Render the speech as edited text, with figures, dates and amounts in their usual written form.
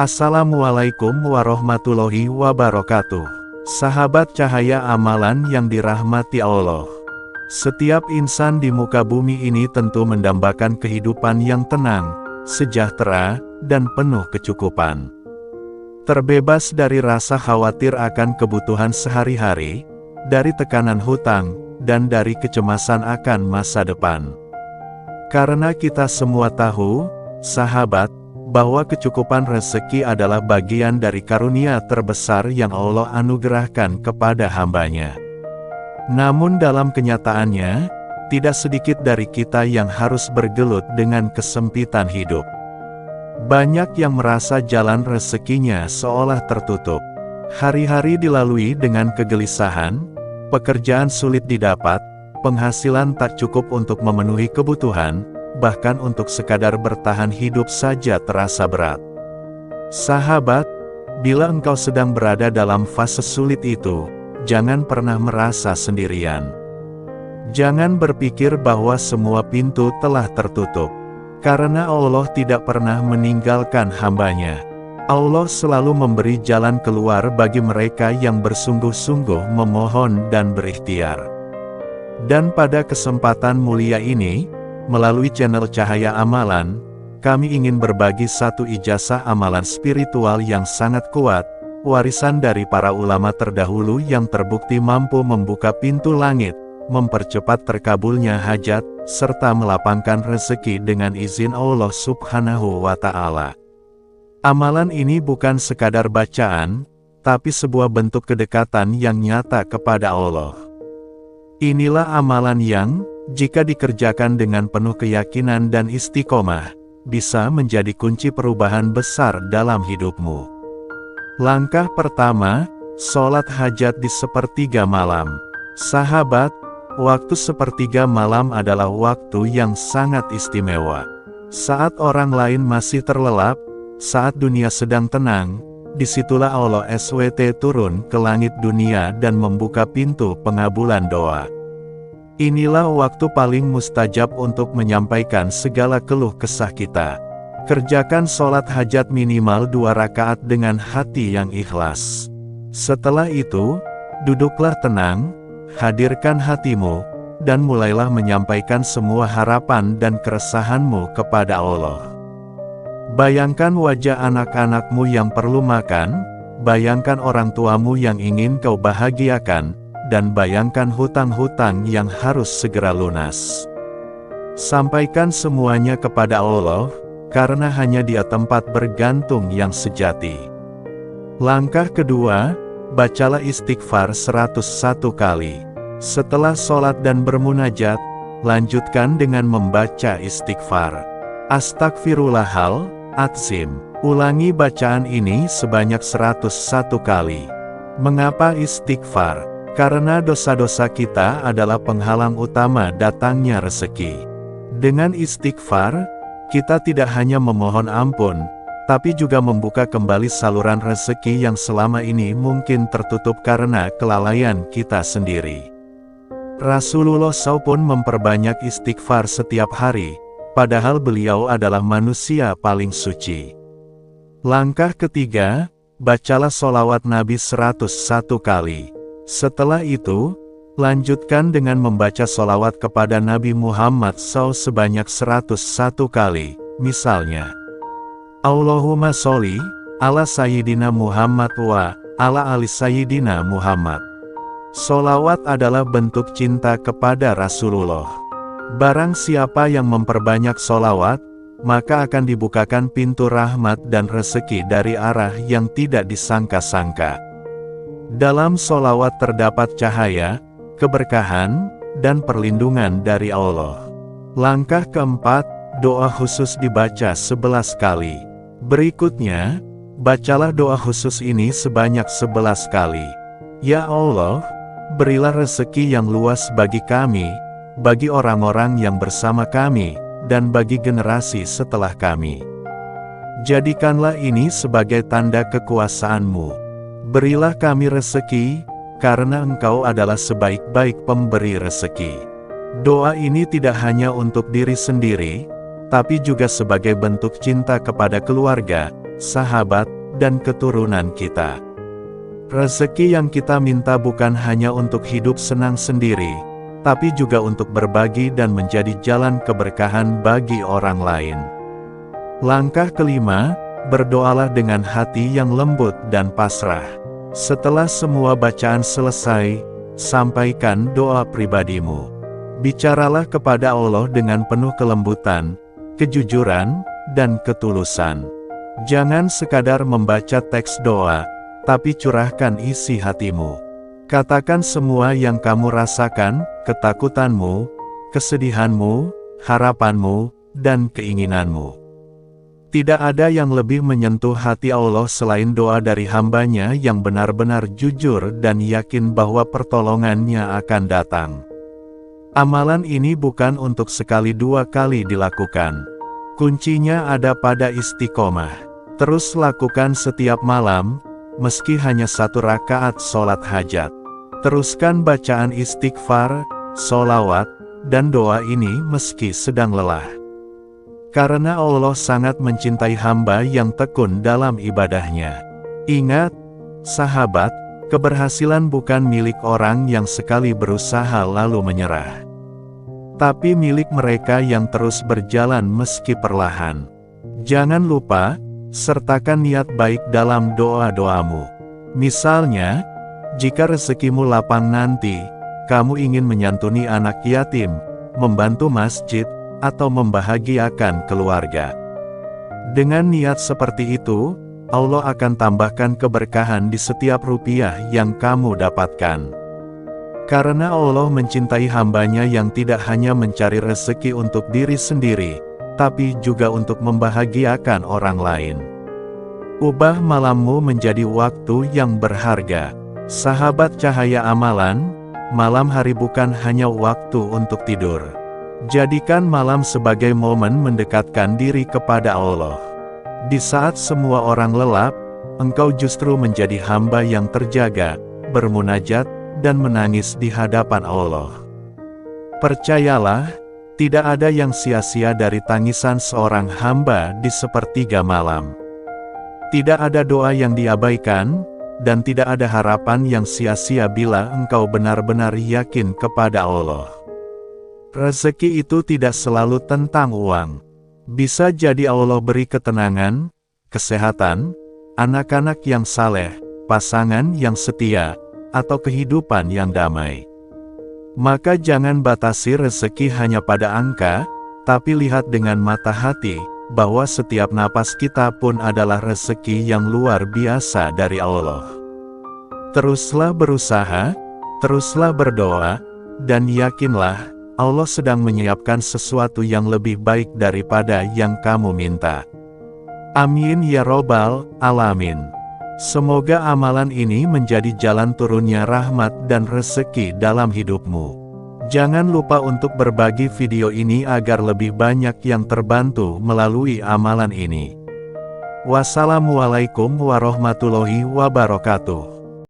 Assalamualaikum warahmatullahi wabarakatuh. Sahabat cahaya amalan yang dirahmati Allah. Setiap insan di muka bumi ini tentu mendambakan kehidupan yang tenang, sejahtera, dan penuh kecukupan. Terbebas dari rasa khawatir akan kebutuhan sehari-hari, dari tekanan hutang, dan dari kecemasan akan masa depan. Karena kita semua tahu, sahabat, bahwa kecukupan rezeki adalah bagian dari karunia terbesar yang Allah anugerahkan kepada hambanya. Namun dalam kenyataannya, tidak sedikit dari kita yang harus bergelut dengan kesempitan hidup. Banyak yang merasa jalan rezekinya seolah tertutup. Hari-hari dilalui dengan kegelisahan, pekerjaan sulit didapat, penghasilan tak cukup untuk memenuhi kebutuhan, bahkan untuk sekadar bertahan hidup saja terasa berat. Sahabat, bila engkau sedang berada dalam fase sulit itu, jangan pernah merasa sendirian. Jangan berpikir bahwa semua pintu telah tertutup. Karena Allah tidak pernah meninggalkan hambanya. Allah selalu memberi jalan keluar bagi mereka yang bersungguh-sungguh memohon dan berikhtiar. Dan pada kesempatan mulia ini, melalui channel Cahaya Amalan, kami ingin berbagi satu ijazah amalan spiritual yang sangat kuat, warisan dari para ulama terdahulu yang terbukti mampu membuka pintu langit, mempercepat terkabulnya hajat, serta melapangkan rezeki dengan izin Allah Subhanahu wa Ta'ala. Amalan ini bukan sekadar bacaan, tapi sebuah bentuk kedekatan yang nyata kepada Allah. Inilah amalan yang, jika dikerjakan dengan penuh keyakinan dan istiqomah, bisa menjadi kunci perubahan besar dalam hidupmu. Langkah pertama, sholat hajat di sepertiga malam. Sahabat, waktu sepertiga malam adalah waktu yang sangat istimewa. Saat orang lain masih terlelap, saat dunia sedang tenang, disitulah Allah SWT turun ke langit dunia dan membuka pintu pengabulan doa. Inilah waktu paling mustajab untuk menyampaikan segala keluh kesah kita. Kerjakan sholat hajat minimal 2 rakaat dengan hati yang ikhlas. Setelah itu, duduklah tenang, hadirkan hatimu, dan mulailah menyampaikan semua harapan dan keresahanmu kepada Allah. Bayangkan wajah anak-anakmu yang perlu makan, bayangkan orang tuamu yang ingin kau bahagiakan, dan bayangkan hutang-hutang yang harus segera lunas. Sampaikan semuanya kepada Allah, karena hanya Dia tempat bergantung yang sejati. Langkah kedua, bacalah istighfar 101 kali. Setelah sholat dan bermunajat, lanjutkan dengan membaca istighfar. Astagfirullahal-adzim. Ulangi bacaan ini sebanyak 101 kali. Mengapa istighfar? Karena dosa-dosa kita adalah penghalang utama datangnya rezeki. Dengan istighfar, kita tidak hanya memohon ampun, tapi juga membuka kembali saluran rezeki yang selama ini mungkin tertutup karena kelalaian kita sendiri. Rasulullah SAW pun memperbanyak istighfar setiap hari, padahal beliau adalah manusia paling suci. Langkah ketiga, bacalah sholawat Nabi 101 kali. Setelah itu, lanjutkan dengan membaca sholawat kepada Nabi Muhammad SAW sebanyak 101 kali, misalnya, Allahumma sholli ala Sayyidina Muhammad wa ala ali Sayyidina Muhammad. Sholawat adalah bentuk cinta kepada Rasulullah. Barang siapa yang memperbanyak sholawat, maka akan dibukakan pintu rahmat dan rezeki dari arah yang tidak disangka-sangka. Dalam sholawat terdapat cahaya, keberkahan, dan perlindungan dari Allah. Langkah keempat, doa khusus dibaca 11 kali. Berikutnya, bacalah doa khusus ini sebanyak 11 kali. Ya Allah, berilah rezeki yang luas bagi kami, bagi orang-orang yang bersama kami, dan bagi generasi setelah kami. Jadikanlah ini sebagai tanda kekuasaan-Mu. Berilah kami rezeki, karena Engkau adalah sebaik-baik pemberi rezeki. Doa ini tidak hanya untuk diri sendiri, tapi juga sebagai bentuk cinta kepada keluarga, sahabat, dan keturunan kita. Rezeki yang kita minta bukan hanya untuk hidup senang sendiri, tapi juga untuk berbagi dan menjadi jalan keberkahan bagi orang lain. Langkah kelima, berdoalah dengan hati yang lembut dan pasrah. Setelah semua bacaan selesai, sampaikan doa pribadimu. Bicaralah kepada Allah dengan penuh kelembutan, kejujuran, dan ketulusan. Jangan sekadar membaca teks doa, tapi curahkan isi hatimu. Katakan semua yang kamu rasakan, ketakutanmu, kesedihanmu, harapanmu, dan keinginanmu. Tidak ada yang lebih menyentuh hati Allah selain doa dari hambanya yang benar-benar jujur dan yakin bahwa pertolongannya akan datang. Amalan ini bukan untuk sekali dua kali dilakukan. Kuncinya ada pada istiqomah. Terus lakukan setiap malam, meski hanya 1 rakaat sholat hajat. Teruskan bacaan istighfar, sholawat, dan doa ini meski sedang lelah. Karena Allah sangat mencintai hamba yang tekun dalam ibadahnya. Ingat, sahabat, keberhasilan bukan milik orang yang sekali berusaha lalu menyerah. Tapi milik mereka yang terus berjalan meski perlahan. Jangan lupa, sertakan niat baik dalam doa-doamu. Misalnya, jika rezekimu lapang nanti, kamu ingin menyantuni anak yatim, membantu masjid, atau membahagiakan keluarga. Dengan niat seperti itu, Allah akan tambahkan keberkahan di setiap rupiah yang kamu dapatkan. Karena Allah mencintai hambanya yang tidak hanya mencari rezeki untuk diri sendiri, tapi juga untuk membahagiakan orang lain. Ubah malammu menjadi waktu yang berharga. Sahabat cahaya amalan, malam hari bukan hanya waktu untuk tidur. Jadikan malam sebagai momen mendekatkan diri kepada Allah. Di saat semua orang lelap, engkau justru menjadi hamba yang terjaga, bermunajat, dan menangis di hadapan Allah. Percayalah, tidak ada yang sia-sia dari tangisan seorang hamba di sepertiga malam. Tidak ada doa yang diabaikan, dan tidak ada harapan yang sia-sia bila engkau benar-benar yakin kepada Allah. Rezeki itu tidak selalu tentang uang. Bisa jadi Allah beri ketenangan, kesehatan, anak-anak yang saleh, pasangan yang setia, atau kehidupan yang damai. Maka jangan batasi rezeki hanya pada angka, tapi lihat dengan mata hati, bahwa setiap napas kita pun adalah rezeki yang luar biasa dari Allah. Teruslah berusaha, teruslah berdoa, dan yakinlah, Allah sedang menyiapkan sesuatu yang lebih baik daripada yang kamu minta. Amin ya robbal alamin. Semoga amalan ini menjadi jalan turunnya rahmat dan rezeki dalam hidupmu. Jangan lupa untuk berbagi video ini agar lebih banyak yang terbantu melalui amalan ini. Wassalamualaikum warahmatullahi wabarakatuh.